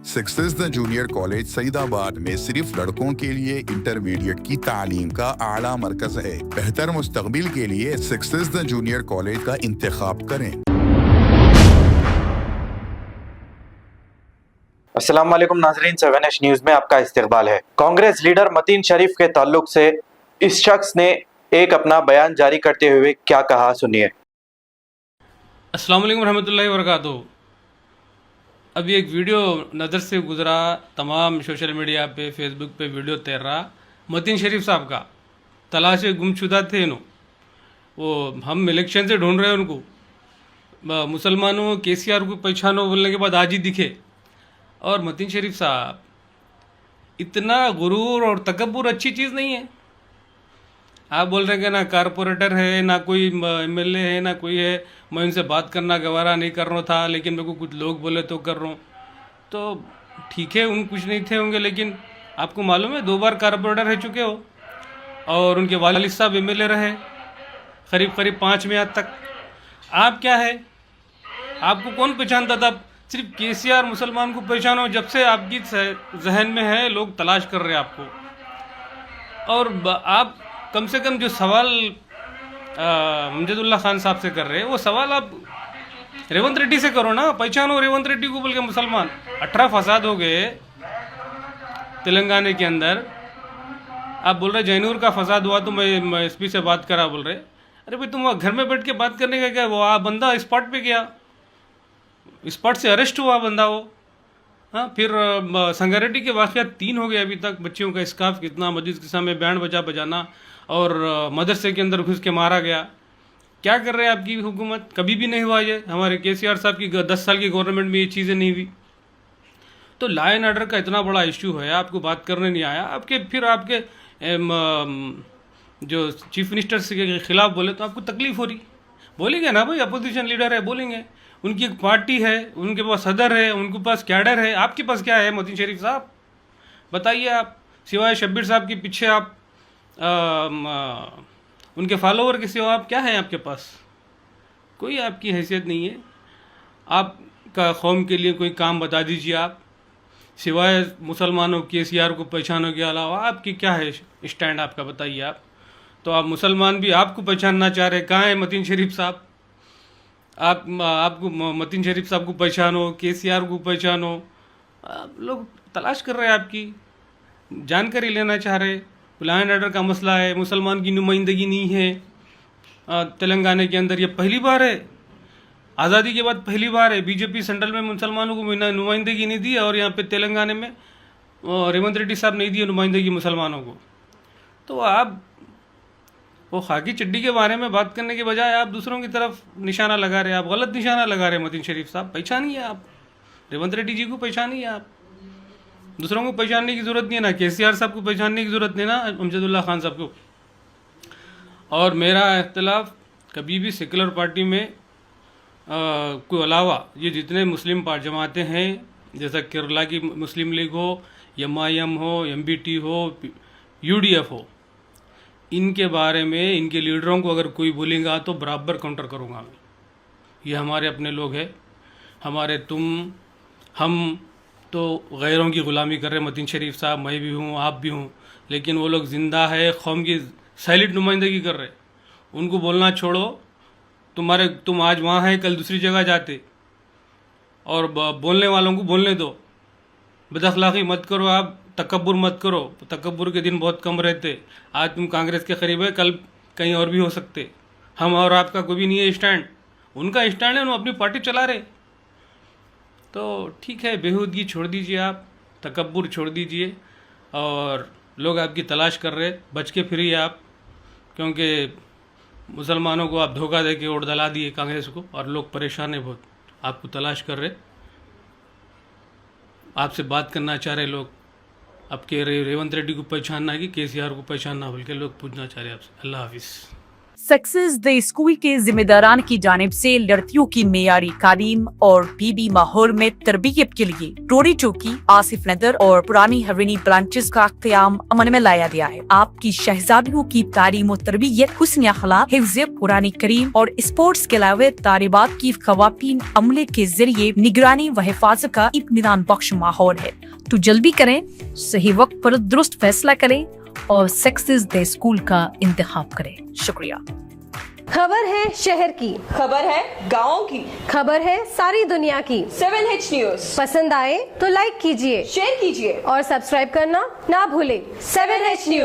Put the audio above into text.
Success the junior college Saidabad में सिर्फ लड़कों के लिए इंटरमीडिएट की तालीम का आला मरकज है। बेहतर मुस्तकबिल के लिए सक्सेस द जूनियर कॉलेज का इंतखाब करें। अस्सलाम वालेकुम नाज़रीन, 7H न्यूज़ में आपका इस्तकबाल है। कांग्रेस लीडर मतीन शरीफ के ताल्लुक से इस शख्स ने एक अपना बयान जारी करते हुए क्या कहा, सुनिए। अस्सलाम वालेकुम रहमतुल्लाहि व बरकातुहू। अभी एक वीडियो नज़र से गुज़रा, तमाम सोशल मीडिया पे, फेसबुक पे वीडियो तैर रहा मतीन शरीफ साहब का। तलाश गुमशुदा थे नो, वो हम इलेक्शन से ढूंढ रहे हैं उनको। मुसलमानों KCR को पहचानो बोलने के बाद आज ही दिखे। और मतीन शरीफ साहब, इतना गुरूर और तकब्बुर अच्छी चीज़ नहीं है। आप बोल रहे हैं कि ना कारपोरेटर है, ना कोई MLA है, ना कोई है, मैं उनसे बात करना गवारा नहीं कर रहा था, लेकिन मेरे को कुछ लोग बोले तो कर रहा हूँ। तो ठीक है, उन कुछ नहीं थे होंगे, लेकिन आपको मालूम है 2 बार कारपोरेटर रह चुके हो और उनके वालिद साहब MLA रहे करीब 5 मियाद तक। आप क्या है, आपको कौन पहचानता था? सिर्फ KCR मुसलमान को पहचानो, जब से आपकी जहन में है, लोग तलाश कर रहे हैं आपको। और आप कम से कम जो सवाल अमजदुल्ला खान साहब से कर रहे हैं, वो सवाल आप रेवंत रेड्डी से करो ना। पहचानो रेवंत रेड्डी को बोल के मुसलमान। 18 फसाद हो गए तेलंगाना के अंदर। आप बोल रहे जैनूर का फसाद हुआ तो मैं SP से बात करा, बोल रहे अरे भाई तुम घर में बैठ के बात करने का क्या? वो बंदा स्पॉट पे गया, स्पॉट से अरेस्ट हुआ बंदा वो। हाँ, फिर संगारेड्डी के वाक़यात 3 हो गए अभी तक। बच्चियों का स्काफ कितना, मस्जिद के सामने बैंड बजाना, और मदरसे के अंदर घुस के मारा गया। क्या कर रहे हैं आपकी हुकूमत? कभी भी नहीं हुआ ये। हमारे KCR साहब की 10 साल की गवर्नमेंट में ये चीज़ें नहीं हुई। तो लॉ एंड ऑर्डर का इतना बड़ा इश्यू है, आपको बात करने नहीं आया। फिर आपके जो चीफ मिनिस्टर के खिलाफ बोले तो आपको तकलीफ हो रही। बोलेंगे ना भाई, अपोजिशन लीडर है, बोलेंगे। उनकी एक पार्टी है, उनके पास सदर है, उनके पास कैडर है। आपके पास क्या है मतीन शरीफ साहब? बताइए आप। सिवाय शब्बीर साहब के पीछे आप उनके फॉलोवर के सिवा आप क्या है आपके पास? कोई आपकी हैसियत नहीं है। आपका कौम के लिए कोई काम बता दीजिए आप। सिवाय मुसलमानों KCR को पहचानों के अलावा आपकी क्या है स्टैंड आपका, बताइए आप। तो आप मुसलमान भी आपको पहचानना चाह रहे, कहाँ है मतीन शरीफ साहब? आपको मतीन शरीफ साहब को पहचानो, KCR को पहचानो। आप लोग तलाश कर रहे हैं, आपकी जानकारी लेना चाह रहे। लॉ एंड ऑर्डर का मसला है, मुसलमान की नुमाइंदगी नहीं है तेलंगाना के अंदर। ये पहली बार है, आज़ादी के बाद पहली बार है। BJP सेंट्रल में मुसलमानों को नुमाइंदगी नहीं दी, और यहाँ पे तेलंगाना में रेवंत रेड्डी साहब नहीं दिए नुमाइंदगी मुसलमानों को। तो आप वो खाकी चड्डी के बारे में बात करने के बजाय आप दूसरों की तरफ निशाना लगा रहे हैं। आप गलत निशाना लगा रहे हैं मतीन शरीफ साहब। पहचानिए आप, रेवंत रेड्डी जी को पहचानिए आप। दूसरों को पहचानने की ज़रूरत नहीं है ना, KCR साहब को पहचानने की ज़रूरत नहीं ना, अमजदुल्ला खान साहब को। और मेरा इख्तलाफ कभी भी सेकुलर पार्टी में को अलावा ये जितने मुस्लिम जमातें हैं, जैसा केरला की मुस्लिम लीग हो, MIM हो, MBT हो, UDF हो, इनके बारे में, इनके लीडरों को अगर कोई बोलेगा तो बराबर काउंटर करूँगा मैं। ये हमारे अपने लोग हैं। हम तो गैरों की ग़ुलामी कर रहे हैं। मतीन शरीफ साहब, मैं भी हूँ, आप भी हूँ, लेकिन वो लोग ज़िंदा है, कौम की साइलेंट नुमाइंदगी कर रहे। उनको बोलना छोड़ो। तुम आज वहाँ हैं, कल दूसरी जगह जाते। और बोलने वालों को बोलने दो। बदअखलाक़ी मत करो आप, तकब्बुर मत करो। तकब्बुर के दिन बहुत कम रहते। आज तुम कांग्रेस के करीब है, कल कहीं और भी हो सकते। हम और आपका कोई भी नहीं है स्टैंड। उनका स्टैंड है, वो अपनी पार्टी चला रहे। तो ठीक है, बेहूदगी छोड़ दीजिए आप, तकब्बुर छोड़ दीजिए। और लोग आपकी तलाश कर रहे, बच के फिरिए आप, क्योंकि मुसलमानों को आप धोखा दे के वोट दिला दिए कांग्रेस को, और लोग परेशान हैं बहुत, आपको तलाश कर रहे, आपसे बात करना चाह रहे लोग। अब कह रहे रेवंत रेड्डी को पहचानना है कि KCR को पहचानना, बोल के लोग पूछना चाह रहे आपसे। अल्लाह हाफिज़। सक्सेस द स्कूल के जिम्मेदारान की जानिब से लड़कियों की मेयारी तालीम और पीबी माहौल में तरबियत के लिए रोरी चौकी, आसिफ नगर और पुरानी हवेली ब्रांचेस का क़याम अमल में लाया गया है। आपकी शहजादियों की तालीम और तरबियत, हुस्न अखलाक, हिफ्ज़ कुरान करीम और स्पोर्ट्स के अलावा तालिबात की ख़वातीन अमले के जरिए निगरानी व हिफाजत का इत्मीनान बख्श माहौल है। तो जल्दी करें, सही वक्त पर दुरुस्त फैसला करें और सक्सेस द स्कूल का इंतखाब करें। शुक्रिया। खबर है शहर की, खबर है गाँव की, खबर है सारी दुनिया की। 7H न्यूज पसंद आए तो लाइक कीजिए, शेयर कीजिए और सब्सक्राइब करना ना भूले। 7H news.